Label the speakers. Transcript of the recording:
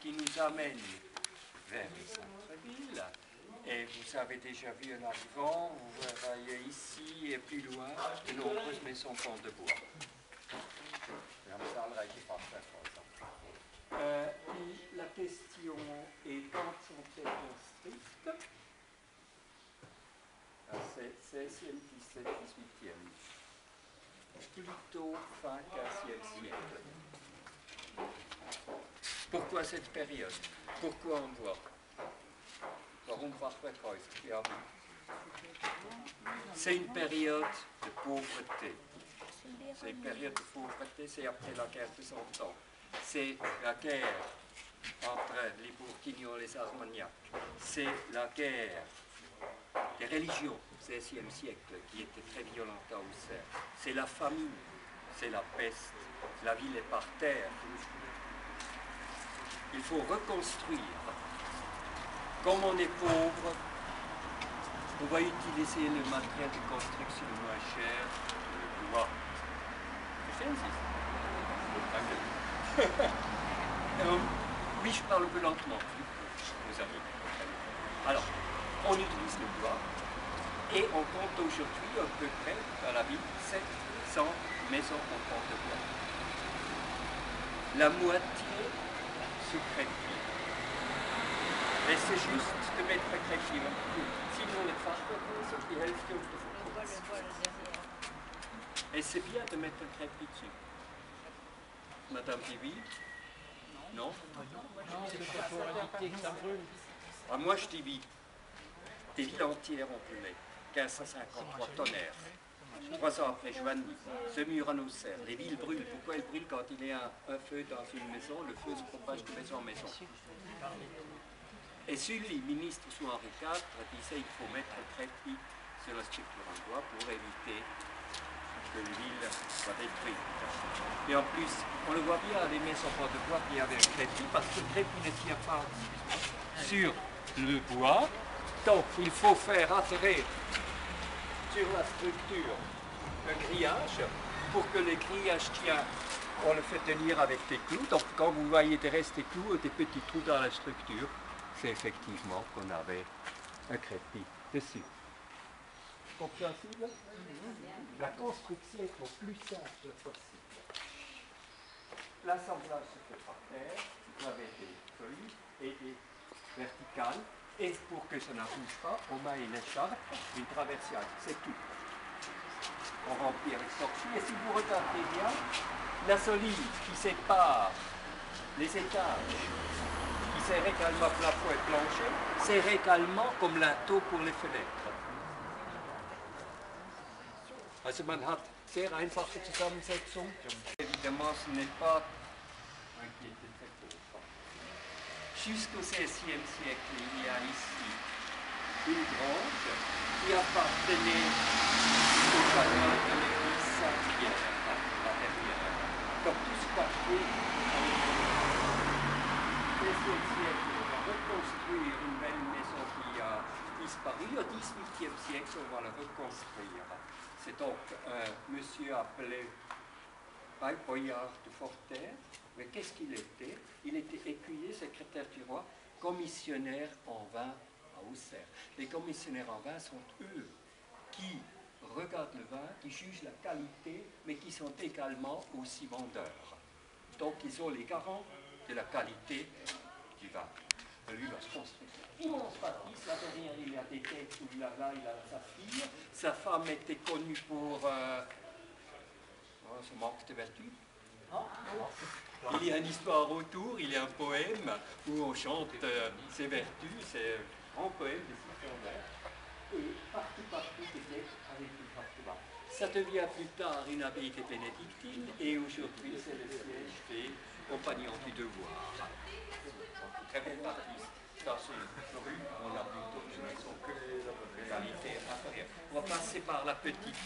Speaker 1: qui nous amène vers le centre-ville. Et vous avez déjà vu en arrivant, vous voyez ici et plus loin de nombreuses maisons pans de bois. La question étant sont-elles strictes? C'est 16e, 17e, 18e. Plutôt fin 15e siècle. Pourquoi cette période? Pourquoi on voit? Warum Fachwerkhäuser? Ja. C'est une période de pauvreté. C'est une période de pauvreté, c'est après la guerre de 100 ans. C'est la guerre entre les Bourguignons et les Armagnacs. C'est la guerre des religions au XVIe siècle qui était très violente à Auxerre. C'est la famine, c'est la peste, la ville est par terre. Il faut reconstruire. Comme on est pauvre, on va utiliser le matériel de construction le moins cher, le bois. Oui, je parle un peu lentement, vous avez. Alors, on utilise le bois et on compte aujourd'hui à peu près dans la ville 700 maisons en pans de bois. La moitié se crépit. Mais c'est juste de mettre crépi. Sinon, les Fachwerkhäuser, die Hälfte unter Verputz. Et c'est bien de mettre un crépi dessus. Madame Divi? Non?
Speaker 2: Non, c'est pas pour éviter que ça brûle.
Speaker 1: Ah, moi, je dis oui. Des villes entières ont brûlé. 1553, Tonnerre. 3 ans après Joigny, Semur en Auxerre. Les villes brûlent. Pourquoi elles brûlent quand il y a un feu dans une maison? Le feu se propage de maison en maison. Et Sully, ministre sous Henri IV, disait qu'il faut mettre un crépi sur la structure en bois pour éviter que l'île soit détruite. Et en plus, on le voit bien, les maisons en de bois qui avaient un crépi, parce que le crépi ne tient pas sur le bois. Donc, il faut faire atterrir sur la structure un grillage. Pour que le grillage tienne, on le fait tenir avec des clous. Donc, quand vous voyez des restes des clous, des petits trous dans la structure, c'est effectivement qu'on avait un crépi dessus. Compréhensible? La construction est le plus simple possible. L'assemblage se fait par terre, vous avez des solides et des verticales. Et pour que ça ne bouge pas, on met une écharpe, une traversière, c'est tout. On remplit avec sortie. Et si vous regardez bien, la solide qui sépare les étages, qui sert également plafond et plancher, sert également comme linteau pour les fenêtres. Also man hat sehr einfache Zusammensetzung. Évidemment, ce n'est pas un qui était très pauvre. Jusqu'au XVIe siècle, il y a ici une grange qui appartenait au chanoine de l'église Saint-Pierre, la derrière. Donc tout ce quartier, au XVIe siècle, on va reconstruire une belle maison qui a disparu. Au XVIIIe siècle, on va la reconstruire. C'est donc un monsieur appelé Boyard de Forterre. Mais qu'est-ce qu'il était? Il était écuyer, secrétaire du roi, commissionnaire en vin à Auxerre. Les commissionnaires en vin sont eux qui regardent le vin, qui jugent la qualité, mais qui sont également aussi vendeurs. Donc ils ont les garants de la qualité du vin. Lui va se construire. Immense bâtisse, là derrière il y a des têtes où là il a sa fille. Sa femme était connue pour son manque de vertu. Il y a une histoire autour, il y a un poème où on chante ses vertus, c'est un grand poème de Cicéron. Et partout, c'était avec une partout. Ça devient plus tard une abbaye des bénédictines et aujourd'hui c'est le siège des compagnons du devoir. Très belle bâtisse. Dans une rue, on a plutôt une maison que qualité inférieure. On va passer par la petite.